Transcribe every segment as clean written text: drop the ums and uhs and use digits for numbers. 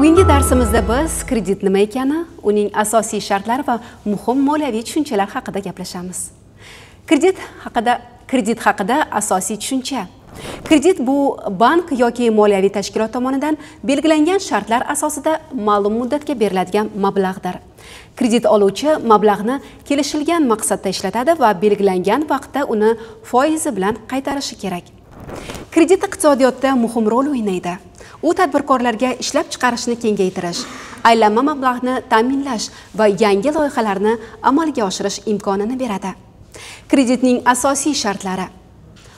Bugungi darsimizda biz kredit nima ekani, uning asosiy shartlari va muhim moliyaviy tushunchalar haqida gaplashamiz. Kredit haqida asosiy tushuncha. Kredit bu bank yoki moliyaviy tashkilot tomonidan belgilangan shartlar asosida ma'lum muddatga beriladigan mablag'dir. Kredit oluvchi mablag'ni kelishilgan maqsadda ishlatadi va belgilangan vaqtda uni foizi bilan qaytarishi kerak. Kredit iqtisodiyotda muhim rol o'ynaydi. U tadbirkorlarga ishlab chiqarishni kengaytirish, aylanma mablag'ni ta'minlash va yangi loyihalarni amalga oshirish imkonini beradi. Kreditning asosiy shartlari.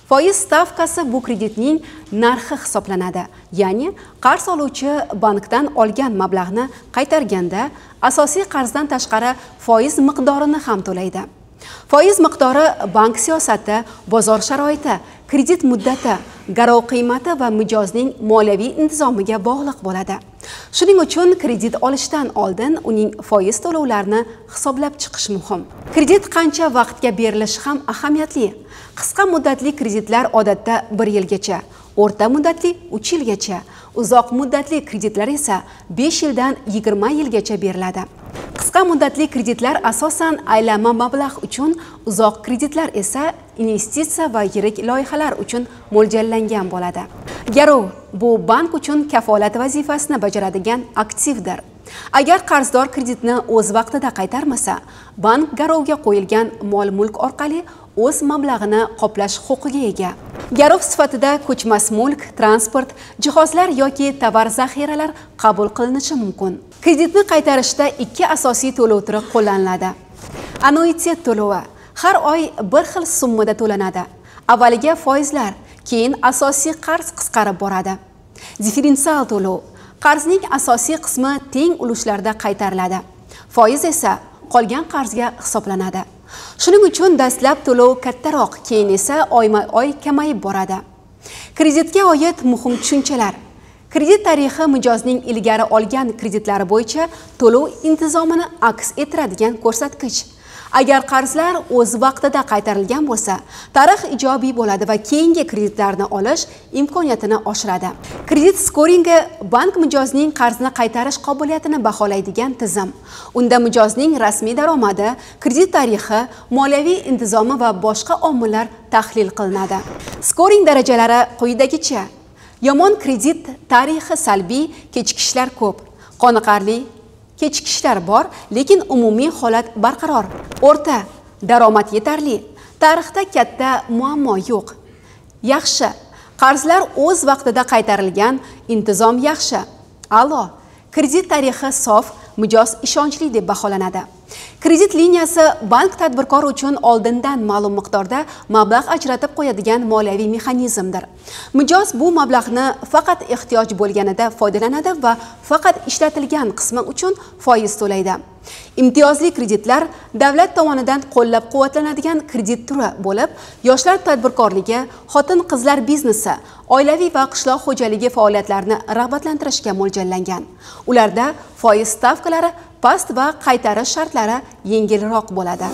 Foiz stavkasi bu kreditning narxi hisoblanadi. Ya'ni qarz oluvchi bankdan olgan mablag'ni qaytarganda asosiy qarzdan tashqari foiz miqdorini ham to'laydi. Foiz miqdori bank siyosati, bozor sharoiti, kredit muddati, garov qiymati va mijozning moliyaviy intizomiga bog'liq bo'ladi. Shuning uchun kredit olishdan oldin uning foiz to'lovlarini hisoblab chiqish muhim. Kredit qancha vaqtga berilishi ham ahamiyatli. Qisqa muddatli kreditlar odatda 1 yilgacha, o'rta muddatli 3 yilgacha, uzoq muddatli kreditlar esa 5 yildan 20 yilgacha beriladi. Qisqa muddatli kreditlar asosan aylanma mablag' uchun, uzoq kreditlar esa investitsiya va yirik loyihalar uchun mo'ljallangan bo'ladi. Garov bu bank uchun kafolat vazifasini bajaradigan aktivdir. Agar qarzdor kreditni o'z vaqtida qaytarmasa, bank garovga qo'yilgan mol-mulk orqali o'z mablag'ini qoplash huquqiga ega. Garov sifatida ko'chmas mulk, transport, jihozlar yoki tovar zaxiralar qabul qilinishi mumkin. Kreditni qaytarishda 2 asosiy to'lov turi qo'llaniladi. Annuitet to'lovi har oy bir xil summada to'lanadi. Avvaliga foizlar, keyin asosiy qarz qisqarib boradi. Differensial to'lov qarzning asosiy qismi teng ulushlarda qaytariladi. Foiz esa qolgan qarzga hisoblanadi. Shuning uchun dastlab to'lov kattaroq, keyin esa oyma-oy kamayib boradi. Kreditga oid muhim tushunchalar. Kredit tarixi mijozning ilgari olgan kreditlari bo'yicha to'lov intizomini aks ettiradigan ko'rsatkich. Agar qarzlar o'z vaqtida qaytarilgan bo'lsa, tarix ijobiy bo'ladi va keyingi kreditlarni olish imkoniyatini oshiradi. Kredit skoringi bank mijozning qarzni qaytarish qobiliyatini baholaydigan tizim. Unda mijozning rasmiy daromadi, kredit tarixi, moliyaviy intizomi va boshqa omillar tahlil qilinadi. Skoring darajalari quyidagicha: yomon kredit tarixi salbiy, kechikishlar ko'p. Qoniqarli, kechikishlar bor, lekin umumiy holat barqaror. O'rta, daromad yetarli, tarixda katta muammo yo'q. Yaxshi, qarzlar o'z vaqtida qaytarilgan, intizom yaxshi. A'lo, kredit tarixi sof, mijoz ishonchli deb baholanadi. Kredit liniyasi bank tadbirkor uchun oldindan ma'lum miqdorda mablag' ajratib qo'yadigan moliyaviy mexanizmdir. Mijoz bu mablag'ni faqat ehtiyoj bo'lganida foydalanadi va faqat ishlatilgan qismi uchun foiz to'laydi. Imtiyozli kreditlar davlat tomonidan qo'llab-quvvatlanadigan kredit turi bo'lib, yoshlar tadbirkorligi, xotin-qizlar biznesi, oilaviy va qishloq xo'jaligi faoliyatlarini rag'batlantirishga mo'ljallangan. Ularda foiz stavkalari past va qaytarish shartlari yengilroq bo'ladi.